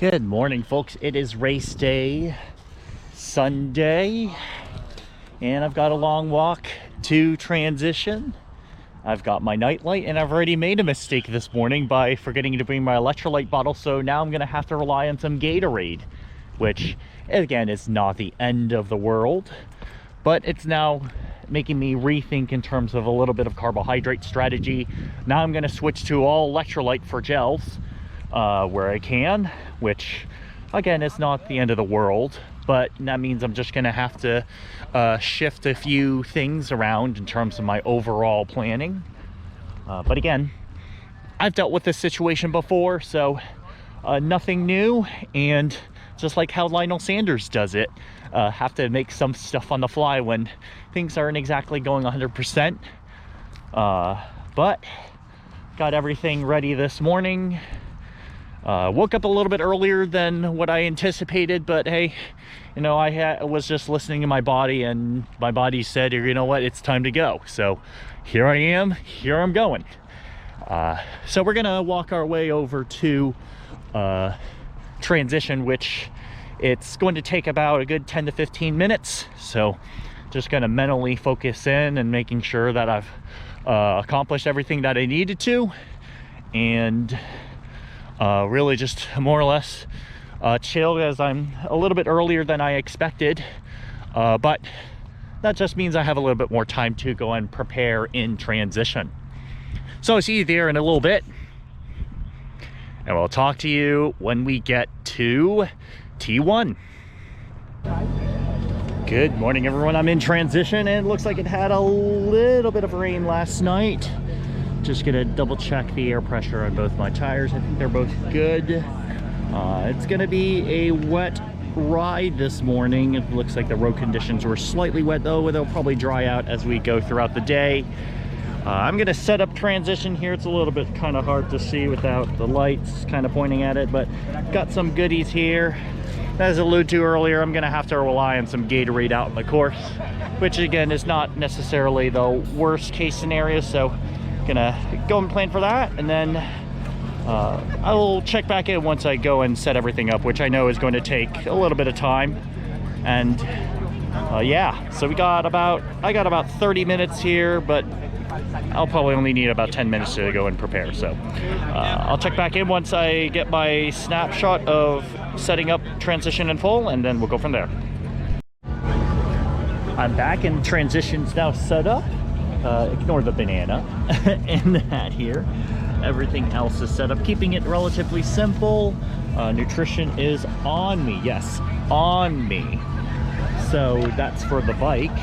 Good morning, folks. It is race day, Sunday, and I've got a long walk to transition. I've got my nightlight, and I've already made a mistake this morning by forgetting to bring my electrolyte bottle, so now I'm going to have to rely on some Gatorade, which, again, is not the end of the world, but it's now making me rethink in terms of a little bit of carbohydrate strategy. Now I'm going to switch to all electrolyte for gels where I can, which again is not the end of the world, but that means I'm just going to have to shift a few things around in terms of my overall planning. But again, I've dealt with this situation before, so nothing new, and just like how Lionel Sanders does it, have to make some stuff on the fly when things aren't exactly going 100%. But got everything ready this morning. Woke up a little bit earlier than what I anticipated, but hey, you know, I was just listening to my body, and my body said, you know what, it's time to go. So here I am, here I'm going. So we're gonna walk our way over to transition, which it's going to take about a good 10 to 15 minutes. So just gonna mentally focus in and making sure that I've accomplished everything that I needed to, and really just more or less chill, as I'm a little bit earlier than I expected, but that just means I have a little bit more time to go and prepare in transition. So I'll see you there in a little bit, and we'll talk to you when we get to T1. Good morning, everyone. I'm in transition, and it looks like it had a little bit of rain last night. Just gonna double check the air pressure on both my tires. I think they're both good. It's gonna be a wet ride this morning. It looks like the road conditions were slightly wet, though. They'll probably dry out as we go throughout the day. I'm gonna set up transition here. It's a little bit kind of hard to see without the lights kind of pointing at it, but got some goodies here. As alluded to earlier, I'm gonna have to rely on some Gatorade out in the course, which again is not necessarily the worst case scenario. So gonna go and plan for that, and then I will check back in once I go and set everything up, which I know is going to take a little bit of time. And yeah, so I got about 30 minutes here, but I'll probably only need about 10 minutes to go and prepare. So I'll check back in once I get my snapshot of setting up transition in full, and then we'll go from there. I'm back, and transition's now set up. Ignore the banana in the hat here. Everything else is set up, keeping it relatively simple. Nutrition is on me, yes, on me. So that's for the bike,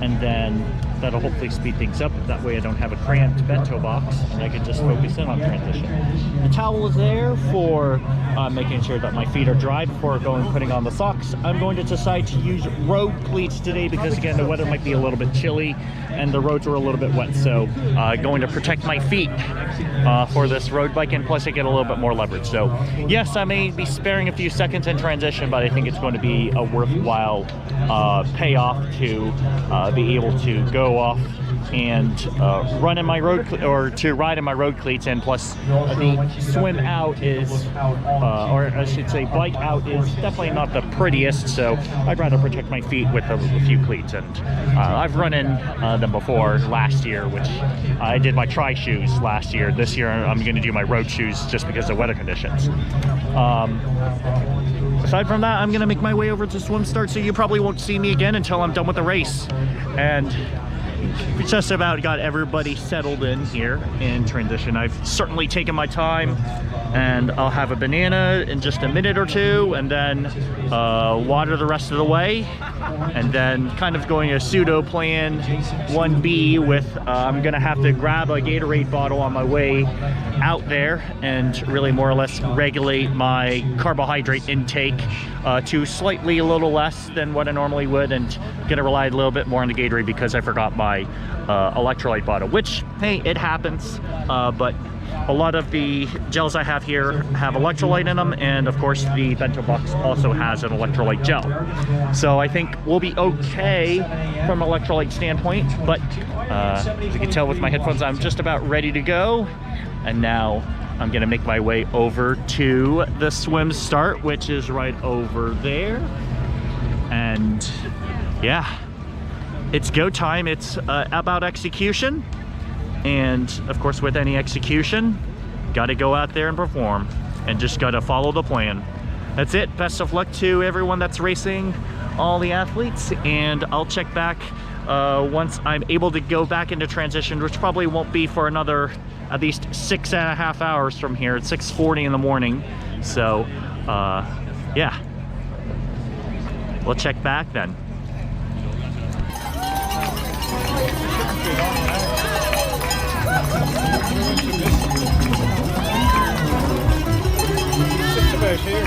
and then that'll hopefully speed things up. That way I don't have a cramped bento box, and I can just focus in on transition. The towel is there for making sure that my feet are dry before putting on the socks. I'm going to decide to use road cleats today because, again, the weather might be a little bit chilly and the roads were a little bit wet. So going to protect my feet for this road bike, and plus I get a little bit more leverage. So yes, I may be sparing a few seconds in transition, but I think it's going to be a worthwhile payoff to be able to go off and ride in my road cleats, and plus the swim out is, or I should say bike out, is definitely not the prettiest, so I'd rather protect my feet with a few cleats. And I've run in them before last year, which I did my tri shoes last year. This year I'm going to do my road shoes just because of weather conditions. Aside from that, I'm going to make my way over to swim start, so you probably won't see me again until I'm done with the race. And we just about got everybody settled in here in transition. I've certainly taken my time, and I'll have a banana in just a minute or two, and then water the rest of the way, and then kind of going a pseudo plan 1B with I'm gonna have to grab a Gatorade bottle on my way out there and really more or less regulate my carbohydrate intake to slightly a little less than what I normally would, and gonna rely a little bit more on the Gatorade because I forgot my electrolyte bottle, which, hey, it happens, but a lot of the gels I have here have electrolyte in them, and of course the bento box also has an electrolyte gel. So I think we'll be okay from an electrolyte standpoint, but as you can tell with my headphones, I'm just about ready to go. And now I'm gonna make my way over to the swim start, which is right over there. And yeah, it's go time. It's about execution. And of course, with any execution, got to go out there and perform, and just got to follow the plan. That's it. Best of luck to everyone that's racing, all the athletes, and I'll check back once I'm able to go back into transition, which probably won't be for another at least 6.5 hours from here. It's 6:40 in the morning. So yeah, we'll check back then. About here.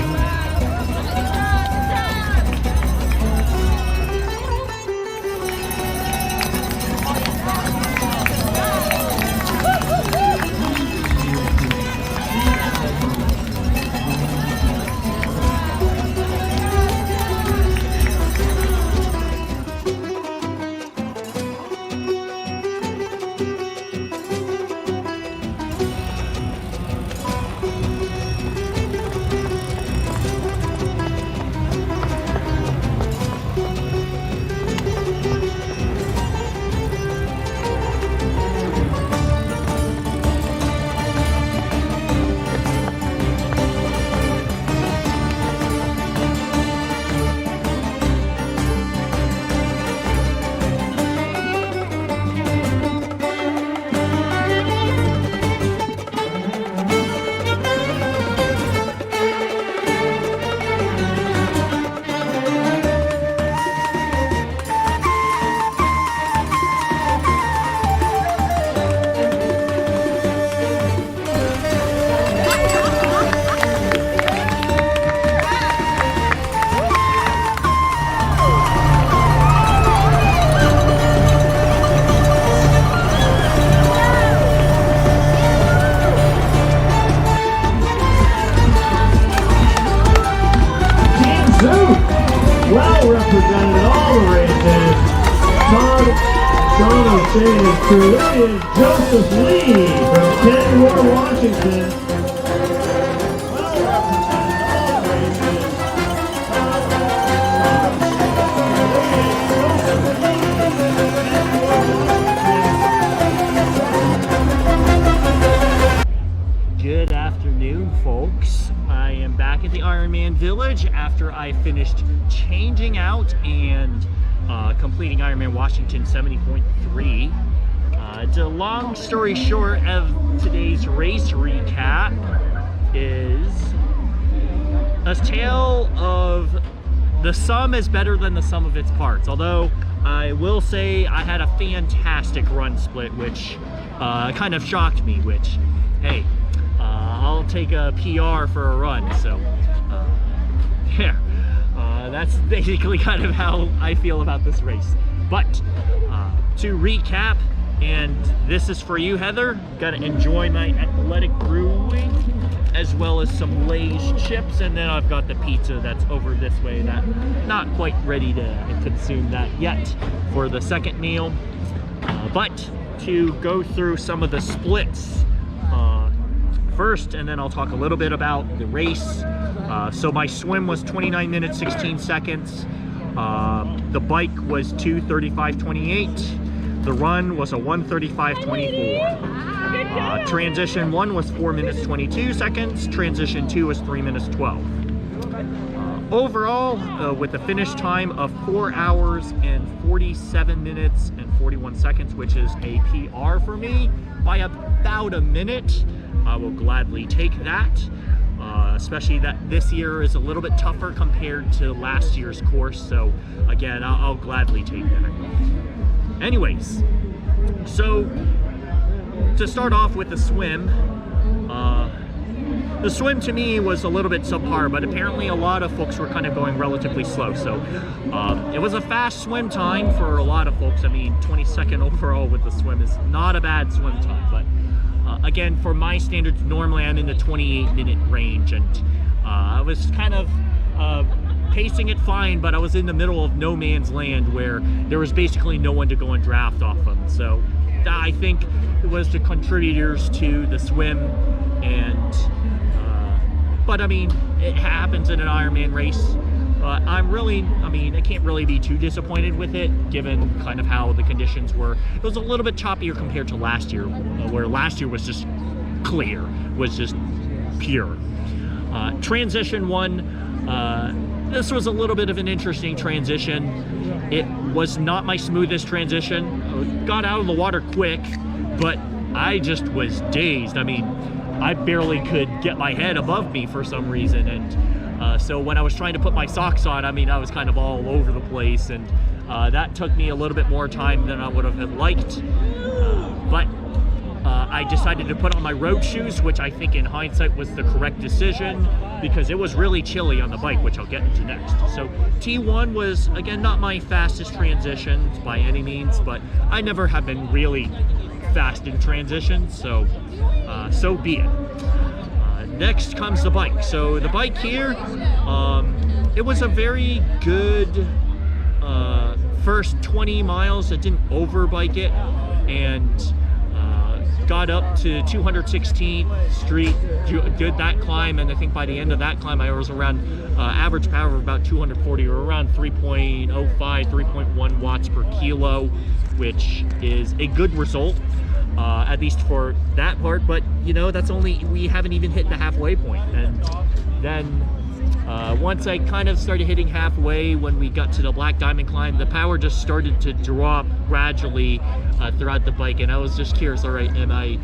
Well represented all the races. Sean O'Shea's crew. It is Joseph Lee from Kenmore, Washington. Well represented all the races. Good afternoon, folks. I am back at the Ironman Village after I finished changing out and completing Ironman Washington 70.3. The long story short of today's race recap is a tale of the sum is better than the sum of its parts. Although I will say I had a fantastic run split, which kind of shocked me, which, hey, I'll take a PR for a run. So yeah, that's basically kind of how I feel about this race. But to recap, and this is for you, Heather, gotta enjoy my athletic brewing as well as some Lay's chips, and then I've got the pizza that's over this way that not quite ready to consume that yet for the second meal. But to go through some of the splits first, and then I'll talk a little bit about the race. So my swim was 29 minutes 16 seconds. The bike was 2:35.28. The run was a 1:35.24. Transition 1 was 4 minutes 22 seconds. Transition 2 was 3 minutes 12. Overall, with a finish time of 4 hours and 47 minutes and 41 seconds, which is a PR for me by about a minute. I will gladly take that, especially that this year is a little bit tougher compared to last year's course. So again, I'll gladly take that. Anyways, so to start off with the swim, the swim to me was a little bit subpar, but apparently a lot of folks were kind of going relatively slow. So it was a fast swim time for a lot of folks. I mean, 22nd overall with the swim is not a bad swim time, but again, for my standards, normally I'm in the 28-minute range, and I was kind of pacing it fine, but I was in the middle of no man's land where there was basically no one to go and draft off of. So that I think was the contributors to the swim. And but I mean, it happens in an Ironman race. I can't really be too disappointed with it, given kind of how the conditions were. It was a little bit choppier compared to last year, where last year was just clear, was just pure. Transition 1, this was a little bit of an interesting transition. It was not my smoothest transition. I got out of the water quick, but I just was dazed. I mean, I barely could get my head above me for some reason, and so when I was trying to put my socks on, I mean, I was kind of all over the place, and that took me a little bit more time than I would have liked. But I decided to put on my road shoes, which I think in hindsight was the correct decision, because it was really chilly on the bike, which I'll get into next. So T1 was, again, not my fastest transition by any means, but I never have been really fast in transition, so so be it. Next comes the bike. So the bike here, it was a very good first 20 miles. It didn't overbike it, and got up to 216th Street, did that climb, and I think by the end of that climb I was around average power of about 240, or around 3.05, 3.1 watts per kilo, which is a good result, at least for that part. But you know, that's only, we haven't even hit the halfway point. And then once I kind of started hitting halfway, when we got to the Black Diamond climb, the power just started to drop gradually throughout the bike, and I was just curious, all right, am I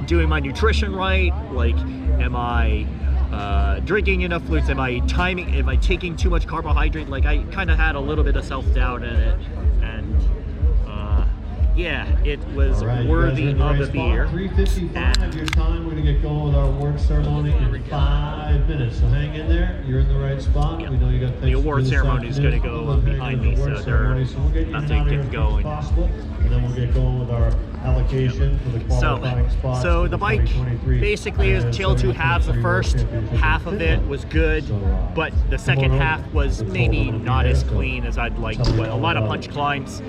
doing my nutrition right? Like, am I drinking enough fluids? Am I taking too much carbohydrate? Like, I kind of had a little bit of self-doubt in it, and yeah, it was worthy of a beer. 3:55 your time. We're going to get going with our award ceremony in 5 minutes. So hang in there. You're in the right spot. Yep. We know you got things the award ceremony is going to go behind me, so they're about to get going. And then we'll get going with our allocation for the qualifying spots. So the bike basically is till two halves. The first half of it was good, but the second half was maybe not as clean as I'd like. A lot of punch climbs.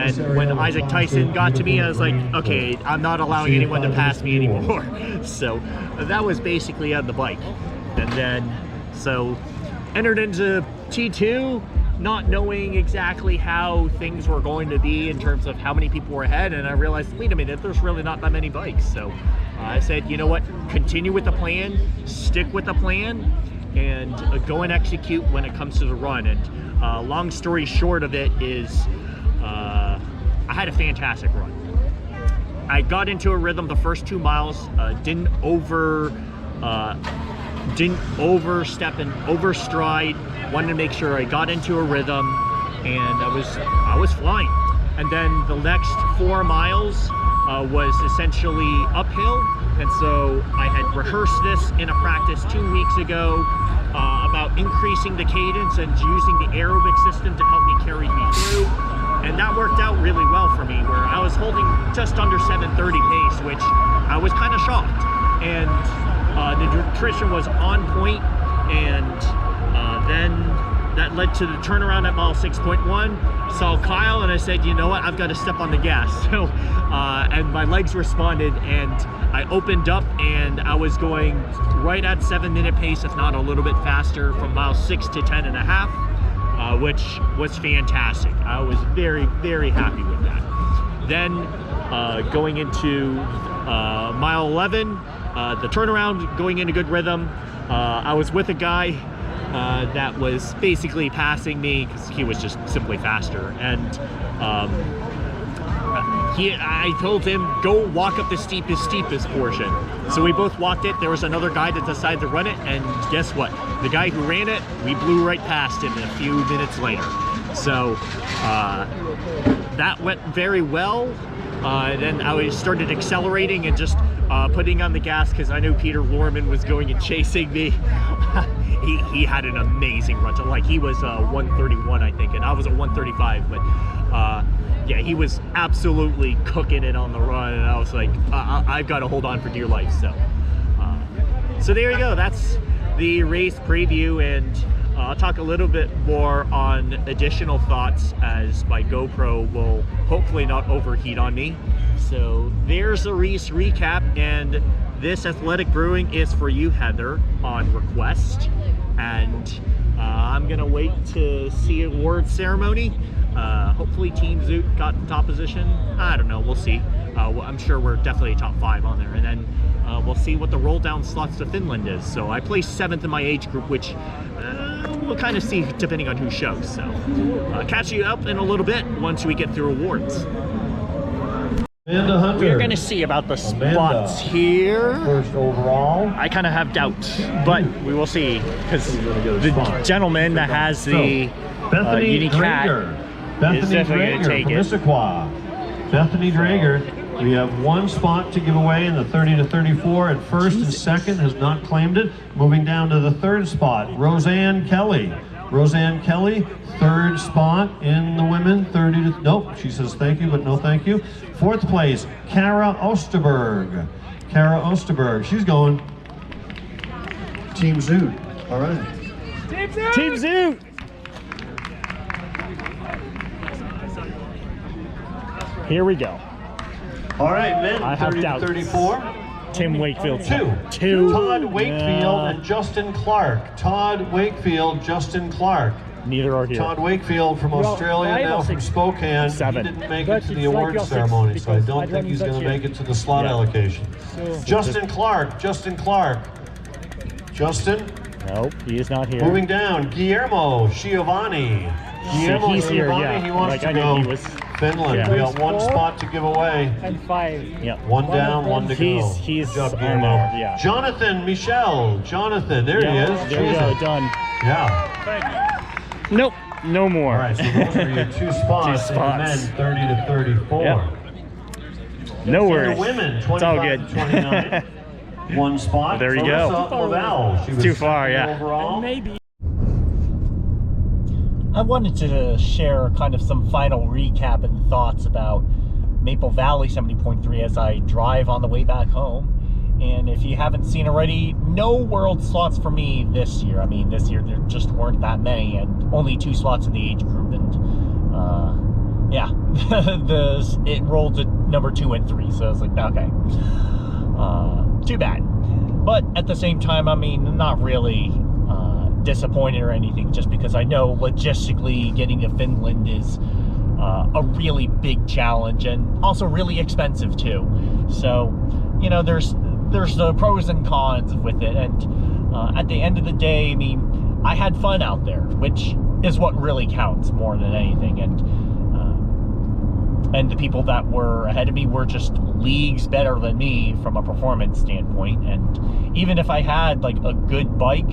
Then when Isaac Tyson got to me, I was like, okay, I'm not allowing anyone to pass me anymore. So that was basically on the bike. And then, so entered into T2, not knowing exactly how things were going to be in terms of how many people were ahead, and I realized, wait a minute, there's really not that many bikes. So I said, you know what, continue with the plan, stick with the plan, and go and execute when it comes to the run. And long story short of it is, I had a fantastic run. I got into a rhythm the first 2 miles, didn't overstep and overstride. Wanted to make sure I got into a rhythm, and I was flying. And then the next 4 miles was essentially uphill, and so I had rehearsed this in a practice 2 weeks ago about increasing the cadence and using the aerobic system to help me carry me through. And that worked out really well for me, where I was holding just under 7:30 pace, which I was kind of shocked. And the nutrition was on point, and then that led to the turnaround at mile 6.1. Saw Kyle, and I said, you know what, I've got to step on the gas. So, and my legs responded, and I opened up, and I was going right at 7-minute pace, if not a little bit faster, from mile 6 to 10.5, which was fantastic. I was very, very happy with that. Then going into mile 11, the turnaround, going in a good rhythm. I was with a guy that was basically passing me because he was just simply faster, and I told him, go walk up the steepest portion. So we both walked it. There was another guy that decided to run it, and guess what? The guy who ran it, we blew right past him a few minutes later. So that went very well. Then I started accelerating and just putting on the gas because I knew Peter Lorman was going and chasing me. He had an amazing run. Like, he was 131, I think, and I was at 135. But yeah, he was absolutely cooking it on the run, and I was like, I've got to hold on for dear life. So, so there you go. That's the race preview, and I'll talk a little bit more on additional thoughts as my GoPro will hopefully not overheat on me. So there's a race recap, and this Athletic Brewing is for you, Heather, on request. And I'm gonna wait to see award ceremony. Hopefully Team Zoot got the top position. I don't know, we'll see. I'm sure we're definitely top 5 on there. And then we'll see what the roll down slots to Finland is. So I placed 7th in my age group, which we'll kind of see depending on who shows. So catch you up in a little bit once we get through awards. Amanda Hunter. We're going to see about the spots here. First overall. I kind of have doubts, but we will see, because the gentleman that has the Bethany unique hat is definitely going to take it. Issaquah. Bethany Drager. We have 1 spot to give away in the 30 to 34 at first and second, has not claimed it. Moving down to the 3rd spot, Roseanne Kelly. Roseanne Kelly, 3rd spot in the women, 30 to, nope, she says thank you, but no thank you. 4th place, Kara Osterberg. Kara Osterberg, she's going Team Zoot. All right. Team Zoot! Team Zoot! Here we go. All right, men, I have 30 doubts. to 34. Tim Wakefield. 2. Todd Wakefield and Justin Clark. Todd Wakefield, Justin Clark. Neither are here. Todd Wakefield from Australia, now from Spokane. 7. He didn't make it to the award ceremony, so I don't think he's going to make it to the slot allocation. Justin Clark. Justin. Nope, he is not here. Moving down, Guillermo Giovanni. Guillermo he's here, Giovanni, yeah. he wants Like, to I knew go he was- Finland. Yeah. We got 1 spot to give away. And 5. Yeah. 1 down, 1 to go. He's Good job, on Guillermo. there, yeah. Jonathan Michel. Jonathan, there he is. There we go, done. Yeah. Nope, no more. All right, so those are your 2 spots. 2 In the men, 30 to 34. Yep. No In worries. the women, It's all 25 good. to 29. 1 spot. There you go. Larissa Lavelle. She was Too far, 2nd yeah. Overall. Maybe. I wanted to share kind of some final recap and thoughts about Maple Valley 70.3 as I drive on the way back home. And if you haven't seen already, no world slots for me this year. I mean, this year there just weren't that many, and only 2 slots in the age group. And yeah, it rolled to number 2 and 3. So I was like, okay, too bad. But at the same time, I mean, not really disappointed or anything, just because I know logistically getting to Finland is a really big challenge, and also really expensive too. So, you know, there's the pros and cons with it, and at the end of the day, I mean, I had fun out there, which is what really counts more than anything. And the people that were ahead of me were just leagues better than me from a performance standpoint. And even if I had like a good bike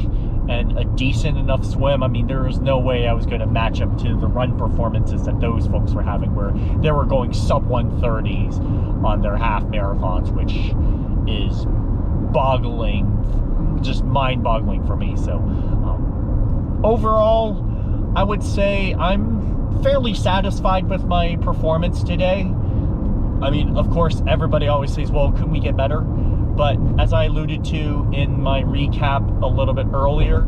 and a decent enough swim, I mean, there was no way I was going to match up to the run performances that those folks were having, where they were going sub 130s on their half marathons, which is boggling, just mind-boggling for me. So overall, I would say I'm fairly satisfied with my performance today. I mean, of course, everybody always says, well, couldn't we get better? But as I alluded to in my recap a little bit earlier,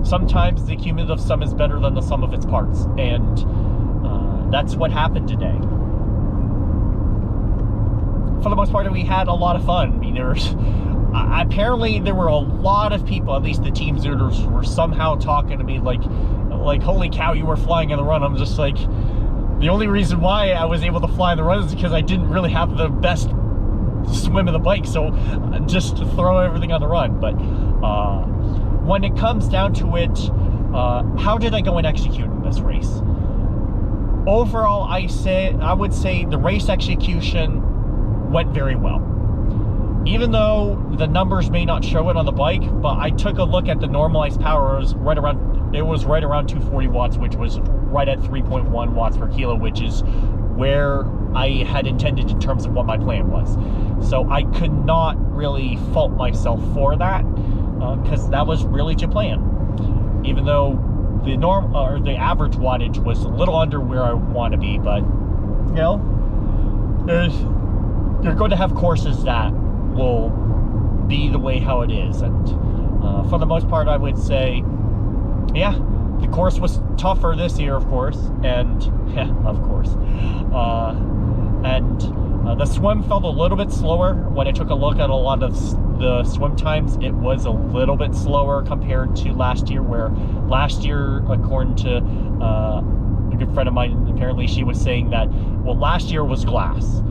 sometimes the cumulative sum is better than the sum of its parts. And that's what happened today. For the most part, we had a lot of fun. I mean, apparently there were a lot of people, at least the Team Zooters, were somehow talking to me like, holy cow, you were flying in the run. I'm just like, the only reason why I was able to fly in the run is because I didn't really have the best swim of the bike, so just to throw everything on the run. But when it comes down to it, how did I go and execute in this race? Overall, I would say the race execution went very well. Even though the numbers may not show it on the bike, but I took a look at the normalized power. It was right around 240 watts, which was right at 3.1 watts per kilo, which is where I had intended in terms of what my plan was. So I could not really fault myself for that, because that was really to plan. Even though the average wattage was a little under where I want to be, but you know, you're going to have courses that will be the way how it is, and for the most part, I would say yeah, the course was tougher this year, of course, and yeah, of course. The swim felt a little bit slower. When I took a look at a lot of the swim times, it was a little bit slower compared to last year, where last year, according to a good friend of mine, apparently she was saying that, well, last year was glass.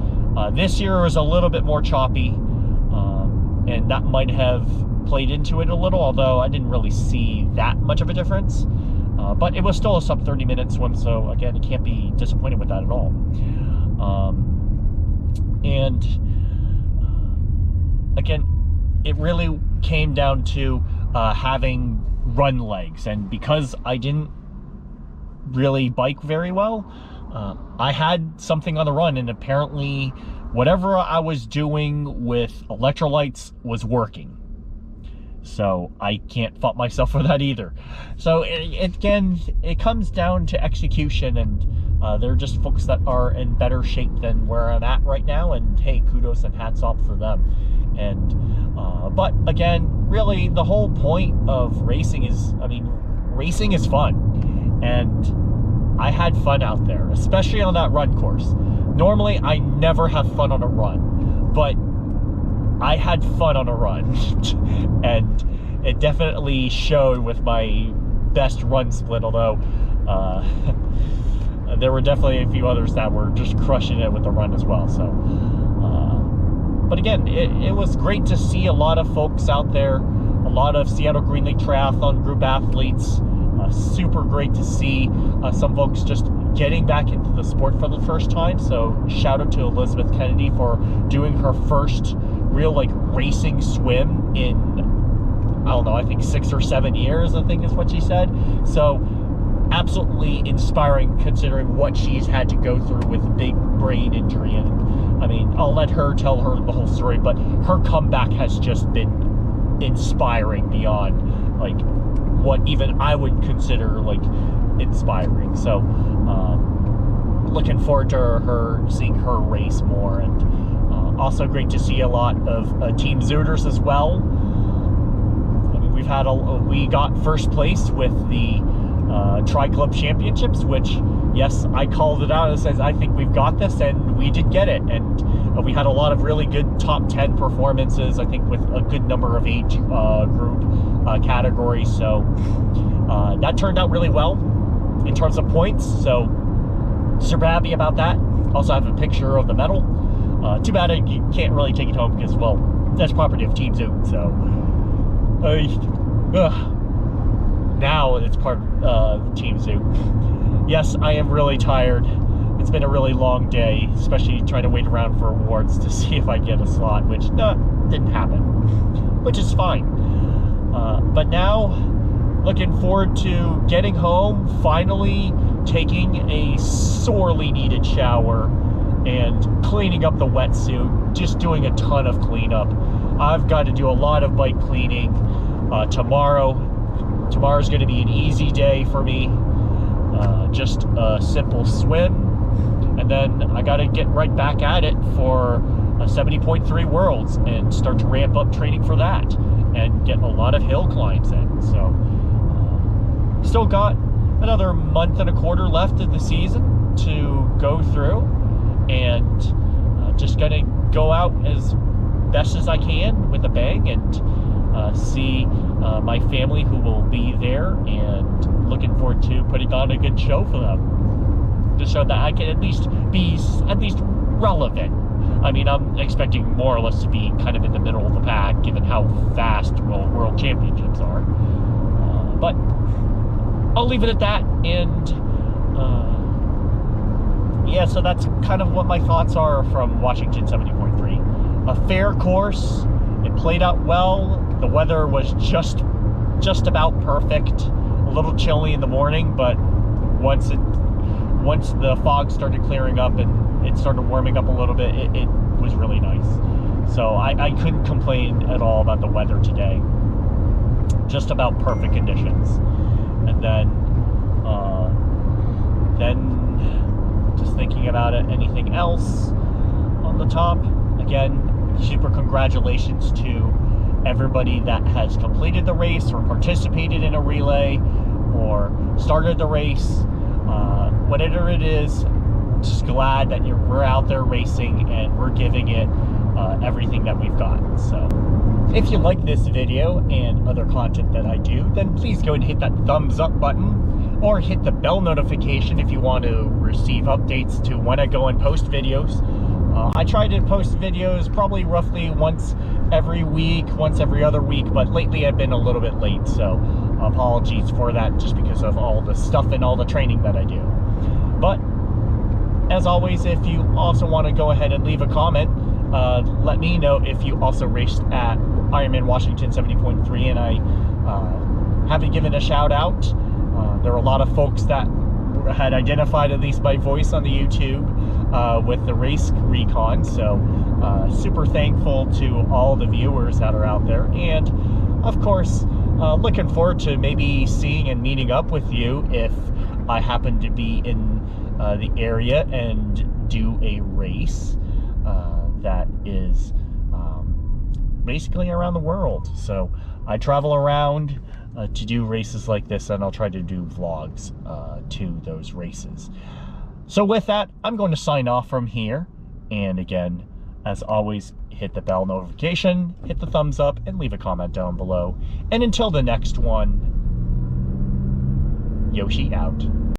This year was a little bit more choppy, and that might have played into it a little, although I didn't really see that much of a difference. But it was still a sub 30-minute swim, so again, you can't be disappointed with that at all. And again, it really came down to having run legs, and because I didn't really bike very well, I had something on the run, and apparently whatever I was doing with electrolytes was working. So I can't fault myself for that either. So again, it comes down to execution, and they're just folks that are in better shape than where I'm at right now, and hey, kudos and hats off for them. And but again, really the whole point of racing is, I mean, racing is fun, and I had fun out there, especially on that run course. Normally I never have fun on a run, but I had fun on a run. And it definitely showed with my best run split, although there were definitely a few others that were just crushing it with the run as well. So but again, it was great to see a lot of folks out there, a lot of Seattle Green Lake Triathlon group athletes. Super great to see some folks just getting back into the sport for the first time. So shout out to Elizabeth Kennedy for doing her first real like racing swim in, I don't know, I think 6 or 7 years, I think is what she said. So absolutely inspiring, considering what she's had to go through with a big brain injury. And I mean, I'll let her tell her the whole story, but her comeback has just been inspiring beyond like what even I would consider like inspiring. So looking forward to her seeing her race more. And also great to see a lot of Team Zooters as well. I mean, we got first place with the Tri-Club Championships, which, yes, I called it out and says, I think we've got this, and we did get it. And we had a lot of really good top 10 performances, I think, with a good number of age group categories. So that turned out really well in terms of points. So super happy about that. Also have a picture of the medal. Too bad you can't really take it home because, well, that's property of Team Zoot. So now it's part of Team Zoot. Yes, I am really tired. It's been a really long day, especially trying to wait around for awards to see if I get a slot, which didn't happen, which is fine. But now, looking forward to getting home, finally taking a sorely needed shower and cleaning up the wetsuit, just doing a ton of cleanup. I've got to do a lot of bike cleaning tomorrow. Tomorrow's going to be an easy day for me, just a simple swim, and then I got to get right back at it for a 70.3 Worlds and start to ramp up training for that and get a lot of hill climbs in. So still got another month and a quarter left of the season to go through, and just gonna go out as best as I can with a bang and see my family who will be there, and looking forward to putting on a good show for them to show that I can at least be relevant. I mean, I'm expecting more or less to be kind of in the middle of the pack given how fast World Championships are, but I'll leave it at that. And yeah, so that's kind of what my thoughts are from Washington 70.3. A fair course. It played out well. The weather was just about perfect. A little chilly in the morning, but once the fog started clearing up and it started warming up a little bit, it was really nice. So I couldn't complain at all about the weather today. Just about perfect conditions. And then just thinking about it, anything else on the top? Again, super congratulations to everybody that has completed the race or participated in a relay. or started the race, whatever it is, just glad that we're out there racing and we're giving it everything that we've got. So if you like this video and other content that I do, then please go and hit that thumbs up button, or hit the bell notification if you want to receive updates to when I go and post videos. I try to post videos probably roughly once every week, once every other week, but lately I've been a little bit late, so apologies for that, just because of all the stuff and all the training that I do. But as always, if you also want to go ahead and leave a comment, let me know if you also raced at Ironman Washington 70.3 and I haven't given a shout out. There were a lot of folks that had identified, at least by voice on the YouTube, with the race recon, so super thankful to all the viewers that are out there, and of course looking forward to maybe seeing and meeting up with you if I happen to be in the area and do a race that is basically around the world. So I travel around to do races like this, and I'll try to do vlogs to those races. So with that, I'm going to sign off from here, and again, as always, hit the bell notification, hit the thumbs up, and leave a comment down below. And until the next one, Yoshi out.